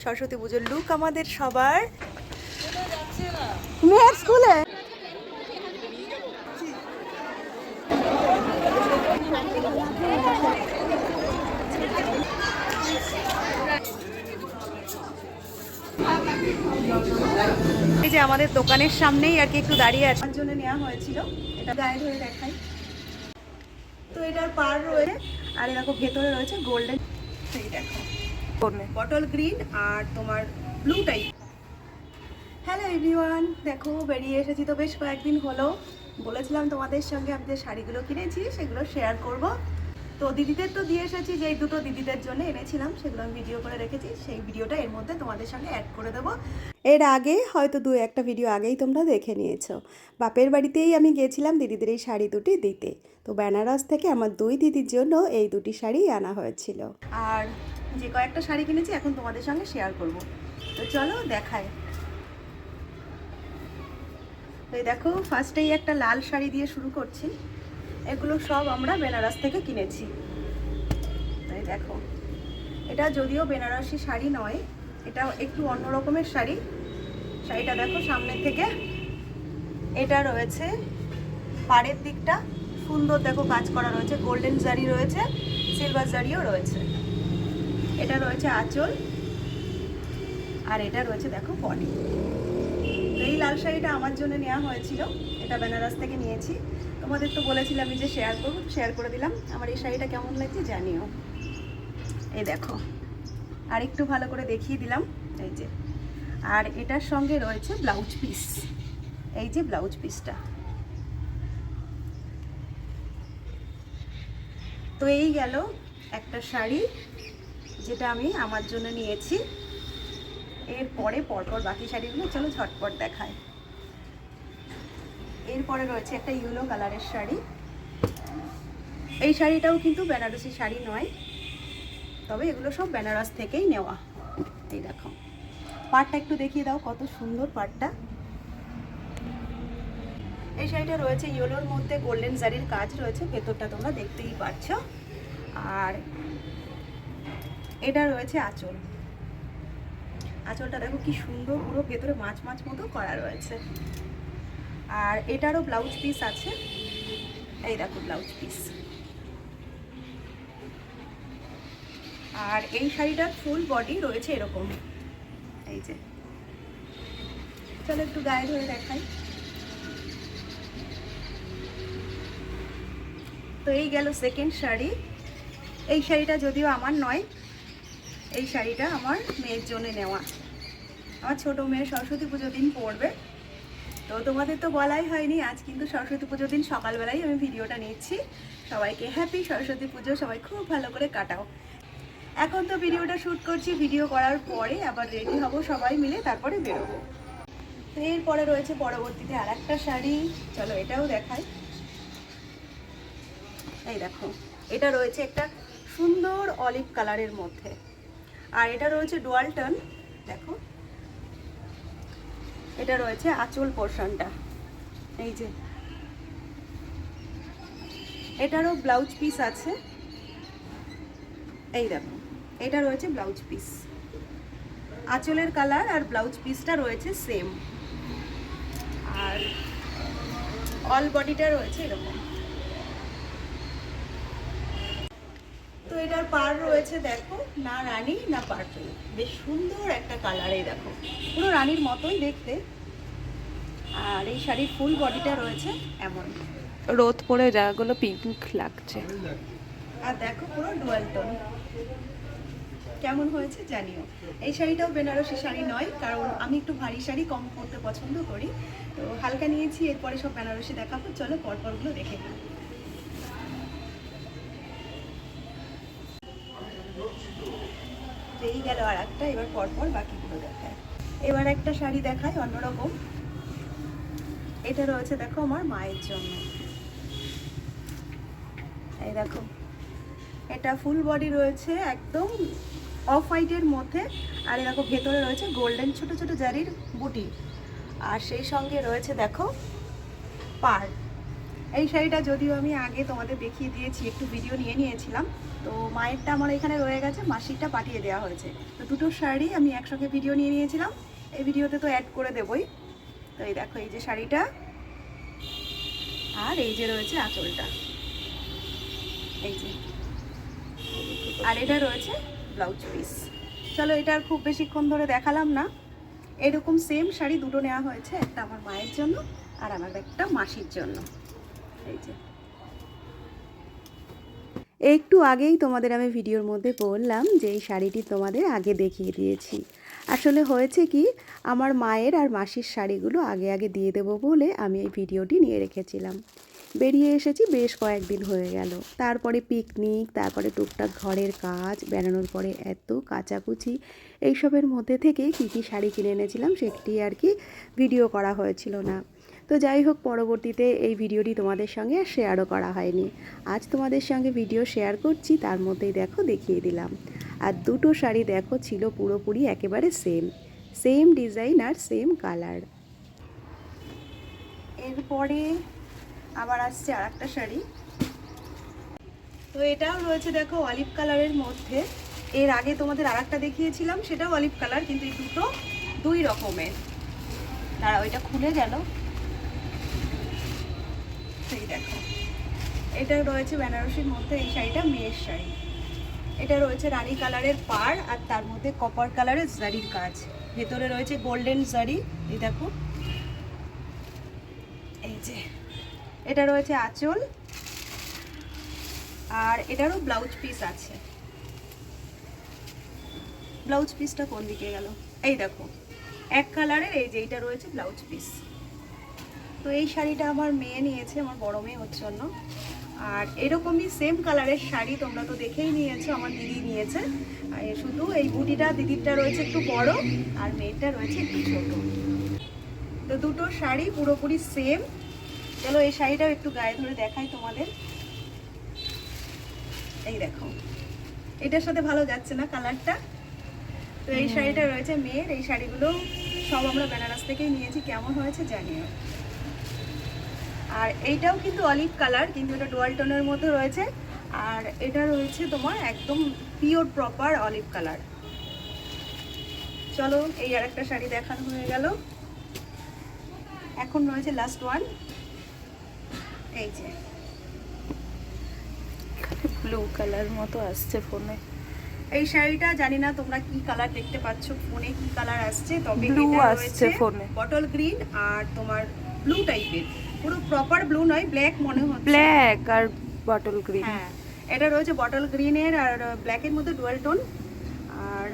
সরস্বতী পুজোর লুক আমাদের সবার মেয়ের স্কুলে। এই যে আমাদের দোকানের সামনেই আর কি একটু দাঁড়িয়ে আছে, আমার জন্য নেওয়া হয়েছিল। এটা গায়ে ধরে দেখাই তো, এটার পার রয়েছে আর দেখো ভেতরে রয়েছে গোল্ডেন, এই দেখো বটল গ্রিন আর তোমার ব্লু টাইপ। হ্যালো এভরিওয়ান, দেখো বেরিয়ে এসেছি তো বেশ কয়েকদিন হলো। বলেছিলাম তোমাদের সঙ্গে আমি যে শাড়িগুলো কিনেছি সেগুলো শেয়ার করব। তো দিদিদের তো দিয়ে এসেছি, যে দুটো দিদিদের জন্য এনেছিলাম সেগুলো আমি ভিডিও করে রেখেছি, সেই ভিডিওটা এর মধ্যে তোমাদের সঙ্গে অ্যাড করে দেবো। এর আগে হয়তো দু একটা ভিডিও আগেই তোমরা দেখে নিয়েছো। বাপের বাড়িতেই আমি গিয়েছিলাম দিদিদের এই শাড়ি দুটি দিতে। তো বেনারস থেকে আমার দুই দিদির জন্য এই দুটি শাড়ি আনা হয়েছিল। আর যে কয়েকটা শাড়ি কিনেছি এখন তোমাদের সঙ্গে শেয়ার করব। তো চলো দেখাই। এই দেখো ফার্স্টেই একটা লাল শাড়ি দিয়ে শুরু করছি। এগুলো সব আমরা বেনারস থেকে কিনেছি। এই দেখো, এটা যদিও বেনারসি শাড়ি নয়, এটা একটু অন্য রকমের শাড়ি। শাড়িটা দেখো সামনে থেকে, এটা রয়েছে পাড়ের দিকটা সুন্দর, দেখো কাজ করা রয়েছে, গোল্ডেন জারি রয়েছে, সিলভার জারিও রয়েছে। এটা রয়েছে আঁচল, আর এটা রয়েছে দেখো বডি। এই লাল শাড়িটা আমার জন্য নেওয়া হয়েছিল, এটা বেনারস থেকে নিয়েছি। তোমাদের তো বলেছিলাম আমি যে শেয়ার করবো, শেয়ার করে দিলাম। আমার এই শাড়িটা কেমন লাগছে জানিও। এই দেখো, আর একটু ভালো করে দেখিয়ে দিলাম। এই যে, আর এটার সঙ্গে রয়েছে ব্লাউজ পিস, এই যে ব্লাউজ পিসটা। তো এই গেল একটা শাড়ি যেটা আমি আমার জন্য নিয়েছি। এরপরে পরপর বাকি শাড়িগুলো চলো ঝটপট দেখায়। এরপরে রয়েছে একটা ইয়েলো কালারের শাড়ি। এই শাড়িটাও কিন্তু বেনারসি শাড়ি নয়, তবে এগুলো সব বেনারস থেকেই নেওয়া। এই দেখো, পাড়টা একটু দেখিয়ে দাও, কত সুন্দর পাড়টা। এই শাড়িটা রয়েছে ইয়েলোর মধ্যে গোল্ডেন জারির কাজ রয়েছে, ভেতরটা তোমরা দেখতেই পাচ্ছ। আর এটা রয়েছে আঁচল। আঁচলটা দেখো কি সুন্দর, পুরো ভেতরে মাছ মাছ মতো করা রয়েছে। আর এটারও ব্লাউজ পিস আছে, এই দেখো ব্লাউজ পিস। আর এই শাড়িটার ফুল বডি রয়েছে এরকম, এই যে। চলো একটু গায়ে ধরে দেখাই। তো এই গেল সেকেন্ড শাড়ি। এই শাড়িটা যদিও আমার নয়, এই শাড়িটা আমার মেয়ের জন্য নেওয়া। আমার ছোটো মেয়ে সরস্বতী পুজোর দিন পরবে। তো তোমাদের তো বলাই হয়নি, আজ কিন্তু সরস্বতী পুজোর দিন সকালবেলায় আমি ভিডিওটা নিচ্ছি। সবাইকে হ্যাপি সরস্বতী পুজো, সবাই খুব ভালো করে কাটাও। এখন তো ভিডিওটা শ্যুট করছি, ভিডিও করার পরে আবার রেডি হব সবাই মিলে, তারপরে বেরোবো। তো এরপরে রয়েছে পরবর্তীতে আর একটা শাড়ি, চলো এটাও দেখাই। এই দেখো, এটা রয়েছে একটা সুন্দর অলিভ কালারের মধ্যে, আর এটা রয়েছে ডুয়াল টোন। দেখো, এটা রয়েছে আঁচল পোর্শনটা, এই যে। এটারও ব্লাউজ পিস আছে, এই দেখো, এটা রয়েছে ব্লাউজ পিস। আঁচলের কালার আর ব্লাউজ পিসটা রয়েছে সেম, আর অল বডিটা রয়েছে এরকম। তো এটার পার রয়েছে দেখো, না রানী না পার্পল, বেশ সুন্দর একটা কালার। এই দেখো, পুরো রানীর মতোই দেখতে। আর এই শাড়ির ফুল বডিটা রয়েছে এমন, রোদ পরে জায়গাগুলো পিঙ্ক লাগছে। আর দেখো পুরো ডুয়াল টোন। কেমন হয়েছে জানিও। এই শাড়িটাও বেনারসি শাড়ি নয়, কারণ আমি একটু ভারী শাড়ি কম পরতে পছন্দ করি, তো হালকা নিয়েছি। এরপরে সব বেনারসি দেখাবো, চলো পরপরগুলো দেখে নিই। এই গেল আর একটা, এবার পরপর বাকিগুলো দেখায়। এবার একটা শাড়ি দেখায় অন্যরকম। এটা রয়েছে দেখো আমার মায়ের জন্য, এই দেখো। এটা ফুল বডি রয়েছে একদম অফ হোয়াইটের মধ্যে, আর দেখো ভেতরে রয়েছে গোল্ডেন ছোট ছোট জারির বুটি, আর সেই সঙ্গে রয়েছে দেখো পাড়। এই শাড়িটা যদিও আমি আগে তোমাদের দেখিয়ে দিয়েছি, একটু ভিডিও নিয়ে নিয়েছিলাম, তো মায়েরটা আমার এখানে রয়ে গেছে, মাসিরটা পাঠিয়ে দেওয়া হয়েছে। তো দুটো শাড়ি আমি একসঙ্গে ভিডিও নিয়ে নিয়েছিলাম, এই ভিডিওতে তো অ্যাড করে দেবই। তো এই দেখো, এই যে শাড়িটা, আর এই যে রয়েছে আঁচলটা, এই যে, আর এটা রয়েছে ব্লাউজ পিস। চলো, এটা আর খুব বেশিক্ষণ ধরে দেখালাম না। এরকম সেম শাড়ি দুটো নেওয়া হয়েছে, একটা আমার মায়ের জন্য আর আমার একটা মাসির জন্য। এই যে, একটু আগেই তোমাদের আমি ভিডিওর মধ্যে বললাম যে এই শাড়িটি তোমাদের আগে দেখিয়ে দিয়েছি। আসলে হয়েছে কি, আমার মায়ের আর মাসির শাড়িগুলো আগে আগে দিয়ে দেবো বলে আমি এই ভিডিওটি নিয়ে রেখেছিলাম। বেরিয়ে এসেছি বেশ কয়েকদিন হয়ে গেল, তারপরে পিকনিক, তারপরে টুকটাক ঘরের কাজ, বেড়ানোর পরে এত কাচাকুচি, এইসবের মধ্যে থেকে কী কী শাড়ি কিনে এনেছিলাম সেটি আর কি ভিডিও করা হয়েছিল না। তো যাই হোক, পরবর্তীতে এই ভিডিওটি তোমাদের সঙ্গে আর শেয়ারও করা হয়নি। আজ তোমাদের সঙ্গে ভিডিও শেয়ার করছি, তার মধ্যেই দেখো দেখিয়ে দিলাম। আর দুটো শাড়ি দেখো ছিল পুরোপুরি একেবারে সেম ডিজাইন আর সেম কালার। এরপরে আবার আসছে আর একটা শাড়ি, তো এটাও রয়েছে দেখো অলিভ কালারের মধ্যে। এর আগে তোমাদের আর একটা দেখিয়েছিলাম, সেটাও অলিভ কালার, কিন্তু এই দুটো দুই রকমের। তারা ওইটা খুলে গেল। এই দেখো, এটা রয়েছে বেনারসির মধ্যে, এই শাড়িটা মেয়ের শাড়ি। এটা রয়েছে রানী কালারের পাড়, আর তার মধ্যে কপার কালারের জারির কাজ, ভেতরে রয়েছে গোল্ডেন জারি। এই দেখো, এই যে, এটা রয়েছে আঁচল, আর এটারও ব্লাউজ পিস আছে। ব্লাউজ পিসটা কোন দিকে গেল? এই দেখো, এক কালারের, এই যে এটা রয়েছে ব্লাউজ পিস। তো এই শাড়িটা আমার মেয়ে নিয়েছে, আমার বড় মেয়ে ওর জন্য। আর এরকমই সেম কালারের শাড়ি তোমরা তো দেখেই নিয়েছো, আমার দিদি নিয়েছে। আর শুধু এই বুটিটা দিদিরটা রয়েছে একটু বড়, আর মেয়েরটা রয়েছে একটু ছোট। তো দুটো শাড়ি পুরোপুরি সেম। চলো, এই শাড়িটাও একটু গায়ে ধরে দেখাই তোমাদের। এই দেখো, এটার সাথে ভালো যাচ্ছে না কালারটা। তো এই শাড়িটা রয়েছে মেয়ের। এই শাড়িগুলো সব আমরা বেনারস থেকেই নিয়েছি, কেমন হয়েছে জানিও। আর এইটাও কিন্তু অলিভ কালার, কিন্তু এটা ডুয়াল টোনের মধ্যে রয়েছে, আর এটা রয়েছে তোমার একদম পিওর প্রপার অলিভ কালার। চলো, এই আর একটা শাড়ি দেখানো হয়ে গেল, এখন রয়েছে লাস্ট ওয়ান। এই যে ব্লু কালার মতো আসছে ফোনে। এই শাড়িটা জানি না তোমরা কি কালার দেখতে পাচ্ছ, ফোনে কি কালার আসছে, তবে ব্লু এটা আসছে রয়েছে ফোনে, বটল গ্রিন আর তোমার ব্লু টাইপের, পুরো প্রপার ব্লু নয়, ব্ল্যাক মনে হচ্ছে, ব্ল্যাক আর বটল গ্রিন। হ্যাঁ, এটা রয়েছে বটল গ্রিনের আর ব্ল্যাকের মধ্যে ডুয়াল টোন। আর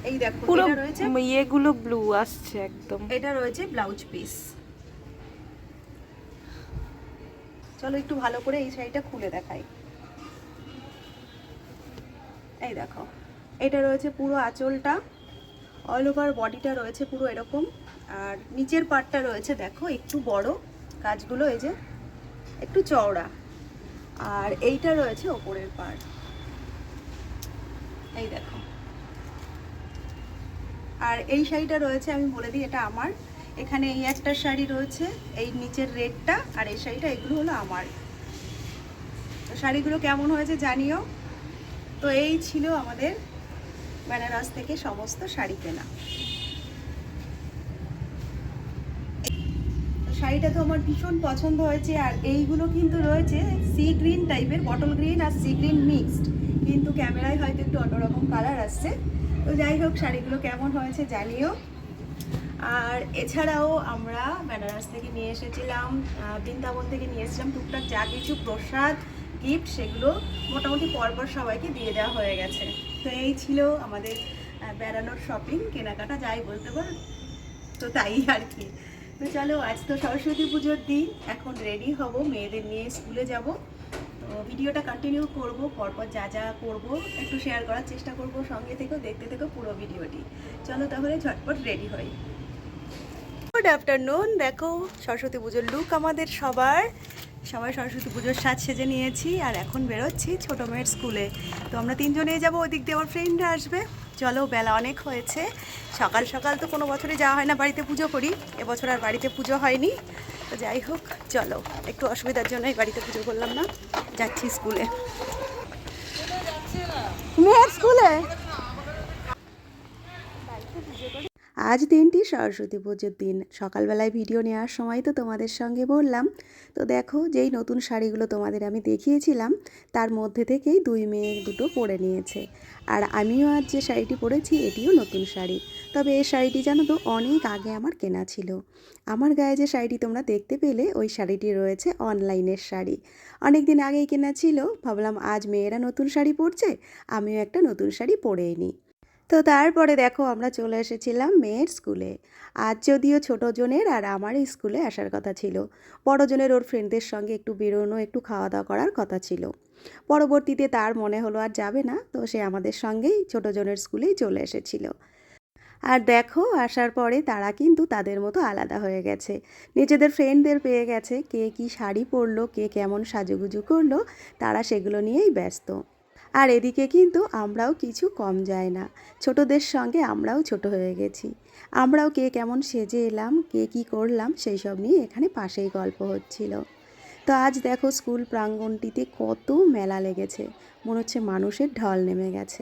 এই দেখো, পুরো এটা রয়েছে, ইয়েগুলো ব্লু আসছে একদম। এটা রয়েছে ব্লাউজ পিস। চলো একটু ভালো করে এই শাড়িটা খুলে দেখাই। এই দেখো, এটা রয়েছে পুরো আঁচলটা, অল ওভার বডিটা রয়েছে পুরো এরকম, আর নিচের পার্টটা রয়েছে দেখো একটু বড়, কাজগুলো এই যে একটু চওড়া, আর এইটা রয়েছে ওপরের পার্ট। এই দেখো, আর এই শাড়িটা রয়েছে, আমি বলে দিই এটা আমার। এখানে এই একটা শাড়ি রয়েছে, এই নিচের রেডটা, আর এই শাড়িটা, এগুলো হলো আমার। তো শাড়িগুলো কেমন হয়েছে জানিও। তো এই ছিল আমাদের বেনারস থেকে সমস্ত শাড়ি কেনা। শাড়িটা তো আমার ভীষণ পছন্দ হয়েছে। আর এইগুলো কিন্তু রয়েছে সি গ্রিন টাইপের, বটল গ্রিন আর সি গ্রিন মিক্সড, কিন্তু ক্যামেরায় হয়তো একটু অন্যরকম কালার আসছে। তো যাই হোক, শাড়িগুলো কেমন হয়েছে জানিও। আর এছাড়াও আমরা বেনারস থেকে নিয়ে এসেছিলাম, বৃন্দাবন থেকে নিয়ে এসেছিলাম টুকটাক যা কিছু প্রসাদ, গিফট, সেগুলো মোটামুটি পরপর সবাইকে দিয়ে দেওয়া হয়ে গেছে। তো এই ছিল আমাদের বেড়ানোর শপিং, কেনাকাটা যাই বলতে পারো, তো তাই আর কি। তো চলো, আজ তো সরস্বতী পুজোর দিন, এখন রেডি হব, মেয়েদের নিয়ে স্কুলে যাব। তো ভিডিওটা কন্টিনিউ করব, পরপর যা যা করব একটু শেয়ার করার চেষ্টা করব, সঙ্গে থেকেও দেখতে থেকো পুরো ভিডিওটি। চলো তাহলে ঝটপট রেডি হই। Good afternoon. দেখো, সরস্বতী পুজোর লুক আমাদের সবাই সরস্বতী পুজোর সাজ সেজে নিয়েছি, আর এখন বেরোচ্ছি ছোটো মেয়ের স্কুলে। তো আমরা তিনজনেই যাবো, ওই দিক দিয়ে আমার ফ্রেন্ডরা আসবে। চলো, বেলা অনেক হয়েছে, সকাল সকাল তো কোনো বছরে যাওয়া হয় না, বাড়িতে পুজো করি, এবছর আর বাড়িতে পুজো হয়নি। তো যাই হোক, চলো, একটু অসুবিধার জন্যই বাড়িতে পুজো করলাম না, যাচ্ছি স্কুলে। মেয়ের স্কুলে আজ দিনটি সরস্বতী পুজোর দিন। সকালবেলায় ভিডিও নেওয়ার সময় তো তোমাদের সঙ্গে বললাম। তো দেখো, যেই নতুন শাড়িগুলো তোমাদের আমি দেখিয়েছিলাম তার মধ্যে থেকেই দুই মেয়ে দুটো পরে নিয়েছে। আর আমিও আজ যে শাড়িটি পরেছি এটিও নতুন শাড়ি। তবে এই শাড়িটি জানো তো অনেক আগে আমার কেনা ছিল। আমার গায়ে যে শাড়িটি তোমরা দেখতে পেলে ওই শাড়িটি রয়েছে অনলাইনের শাড়ি। অনেক দিন আগেই কেনা ছিল, ভাবলাম আজ মেয়েরা নতুন শাড়ি পরছে, আমিও একটা নতুন শাড়ি পরেই নিই। তো তারপরে দেখো আমরা চলে এসেছিলাম মেয়ের স্কুলে। আজ যদিও ছোটো জনের আর আমার স্কুলে আসার কথা ছিল, বড় জনের ওর ফ্রেন্ডদের সঙ্গে একটু বেরোনো, একটু খাওয়া দাওয়া করার কথা ছিল। পরবর্তীতে তার মনে হলো আর যাবে না, তো সে আমাদের সঙ্গেই ছোটো জনের স্কুলেই চলে এসেছিল। আর দেখো, আসার পরে তারা কিন্তু তাদের মতো আলাদা হয়ে গেছে, নিজেদের ফ্রেন্ডদের পেয়ে গেছে। কে কী শাড়ি পরলো, কে কেমন সাজুগুজু করলো, তারা সেগুলো নিয়েই ব্যস্ত। আর এদিকে কিন্তু আমরাও কিছু কম যায় না, ছোটদের সঙ্গে আমরাও ছোট হয়ে গেছি। আমরাও কে কেমন সেজে এলাম, কে কী করলাম, সেই সব নিয়ে এখানে পাশেই গল্প হচ্ছিল। তো আজ দেখো স্কুল প্রাঙ্গণটিতে কত মেলা লেগেছে, মনে হচ্ছে মানুষের ঢল নেমে গেছে।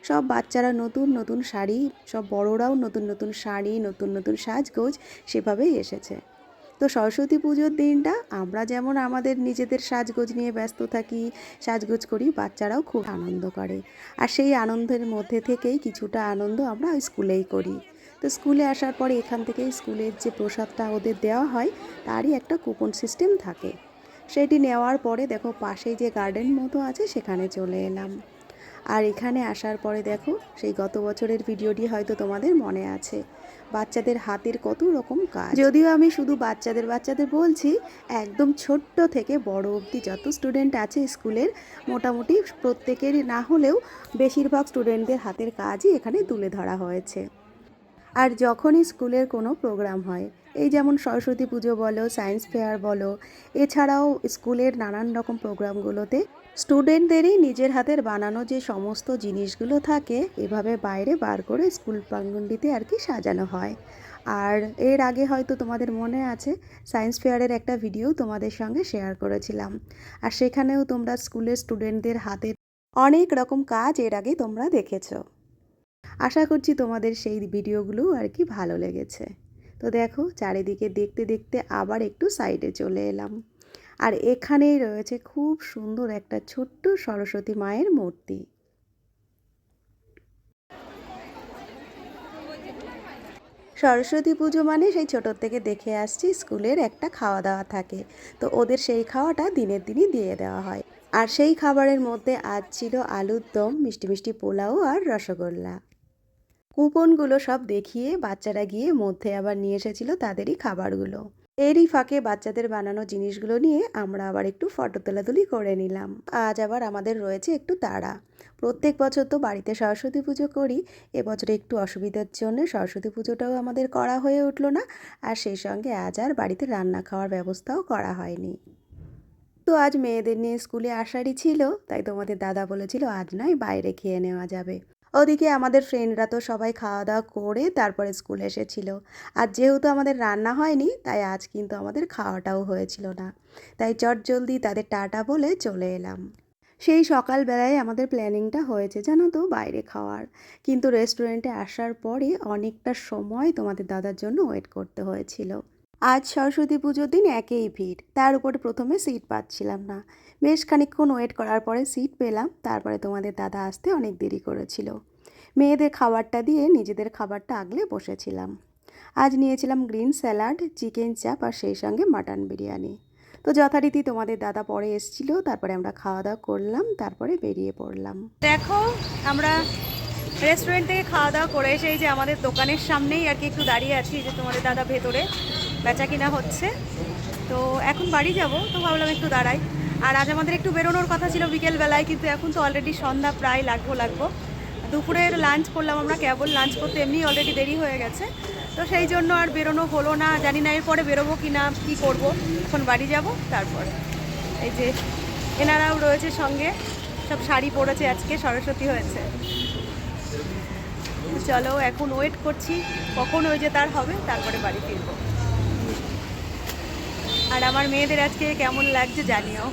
সব বাচ্চারা নতুন নতুন শাড়ি, সব বড়রাও নতুন নতুন শাড়ি, নতুন নতুন সাজগোজ সেভাবেই এসেছে। তো সরস্বতী পুজোর দিনটা আমরা যেমন আমাদের নিজেদের সাজগোজ নিয়ে ব্যস্ত থাকি, সাজগোজ করি, বাচ্চারাও খুব আনন্দ করে। আর সেই আনন্দের মধ্যে থেকেই কিছুটা আনন্দ আমরা ওই স্কুলেই করি। তো স্কুলে আসার পরে এখান থেকেই স্কুলের যে প্রসাদটা ওদের দেওয়া হয় তারই একটা কুপন সিস্টেম থাকে। সেটি নেওয়ার পরে দেখো পাশেই যে গার্ডেন মতো আছে সেখানে চলে এলাম। আর এখানে আসার পরে দেখো, সেই গত বছরের ভিডিওটি হয়তো তোমাদের মনে আছে, বাচ্চাদের হাতের কত রকম কাজ। যদিও আমি শুধু বাচ্চাদের বলছি, একদম ছোট্ট থেকে বড় অবধি যত স্টুডেন্ট আছে স্কুলের, মোটামুটি প্রত্যেকেরই না হলেও বেশিরভাগ স্টুডেন্টদের হাতের কাজই এখানে তুলে ধরা হয়েছে। আর যখনই স্কুলের কোনো প্রোগ্রাম হয়, এই যেমন সরস্বতী পুজো বলো, সায়েন্স ফেয়ার বলো, এছাড়াও স্কুলের নানান রকম প্রোগ্রামগুলোতে স্টুডেন্টদেরই নিজের হাতের বানানো যে সমস্ত জিনিসগুলো থাকে এভাবে বাইরে বার করে স্কুল প্রাঙ্গণটিতে আর কি সাজানো হয়। আর এর আগে হয়তো তোমাদের মনে আছে, সায়েন্স ফেয়ারের একটা ভিডিও তোমাদের সঙ্গে শেয়ার করেছিলাম। আর সেখানেও তোমরা স্কুলের স্টুডেন্টদের হাতের অনেক রকম কাজ এর আগে তোমরা দেখেছো। আশা করছি তোমাদের সেই ভিডিওগুলো আর কি ভালো লেগেছে। তো দেখো, চারিদিকে দেখতে দেখতে আবার একটু সাইডে চলে এলাম। আর এখানেই রয়েছে খুব সুন্দর একটা ছোট্ট সরস্বতী মায়ের মূর্তি। সরস্বতী পুজো মানে সেই ছোটোর থেকে দেখে আসছি স্কুলের একটা খাওয়া দাওয়া থাকে, তো ওদের সেই খাওয়াটা দিনের দিনই দিয়ে দেওয়া হয়। আর সেই খাবারের মধ্যে আজ ছিল আলুর দম, মিষ্টি মিষ্টি পোলাও আর রসগোল্লা। কুপনগুলো সব দেখিয়ে বাচ্চারা গিয়ে মধ্যে আবার নিয়ে এসেছিল তাদেরই খাবারগুলো। এরই ফাঁকে বাচ্চাদের বানানো জিনিসগুলো নিয়ে আমরা আবার একটু ফটো তোলাতুলি করে নিলাম। আজ আবার আমাদের রয়েছে একটু তাড়া। প্রত্যেক বছর তো বাড়িতে সরস্বতী পুজো করি, এবছরে একটু অসুবিধার জন্য সরস্বতী পুজোটাও আমাদের করা হয়ে উঠলো না। আর সেই সঙ্গে আজ আর বাড়িতে রান্না খাওয়ার ব্যবস্থাও করা হয়নি। তো আজ মেয়েদের নিয়ে স্কুলে আসারই ছিল, তাই তোমাদের দাদা বলেছিল আজ নয় বাইরে খেয়ে নেওয়া যাবে। ওদিকে আমাদের ফ্রেন্ডরা তো সবাই খাওয়া দাওয়া করে তারপরে স্কুলে এসেছিল। আর যেহেতু আমাদের রান্না হয়নি, তাই আজ কিন্তু আমাদের খাওয়াটাও হয়েছিল না। তাই চটজলদি তাদের টাটা বলে চলে এলাম। সেই সকালবেলায় আমাদের প্ল্যানিংটা হয়েছে জানো তো বাইরে খাওয়ার, কিন্তু রেস্টুরেন্টে আসার পরে অনেকটা সময় তোমাদের দাদার জন্য ওয়েট করতে হয়েছিল। আজ সরস্বতী পুজোর দিন একেই ভিড়, তার উপরে প্রথমে সিট পাচ্ছিলাম না। বেশ খানিকক্ষণ ওয়েট করার পরে সিট পেলাম, তারপরে তোমাদের দাদা আসতে অনেক দেরি করেছিল। মেয়েদের খাবারটা দিয়ে নিজেদের খাবারটা আগলে বসেছিলাম। আজ নিয়েছিলাম গ্রিন স্যালাড, চিকেন চাপ আর সেই সঙ্গে মাটন বিরিয়ানি। তো যথারীতি তোমাদের দাদা পরে এসেছিল, তারপরে আমরা খাওয়া দাওয়া করলাম, তারপরে বেরিয়ে পড়লাম। দেখো, আমরা রেস্টুরেন্ট থেকে খাওয়া দাওয়া করে এসে এই যে আমাদের দোকানের সামনেই আর কি একটু দাঁড়িয়ে আছি, যে তোমাদের দাদা ভেতরে বেচা কিনা হচ্ছে। তো এখন বাড়ি যাব, তো ভাবলাম একটু দাঁড়াই। আর আজ আমাদের একটু বেরোনোর কথা ছিল বিকেলবেলায়, কিন্তু এখন তো অলরেডি সন্ধ্যা প্রায় লাগবো। দুপুরের লাঞ্চ করলাম আমরা, কেবল লাঞ্চ করতে এমনি অলরেডি দেরি হয়ে গেছে, তো সেই জন্য আর বেরোনো হলো না। জানি না এরপরে বেরোবো কি না, কী করবো। এখন বাড়ি যাব। তারপর এই যে এনারাও রয়েছে সঙ্গে, সব শাড়ি পরেছে, আজকে সরস্বতী হয়েছে। চলো এখন ওয়েট করছি কখন ওই যে তার হবে, তারপরে বাড়ি ফিরবো। আর আমার মেয়েদের আজকে কেমন লাগছে জানিও।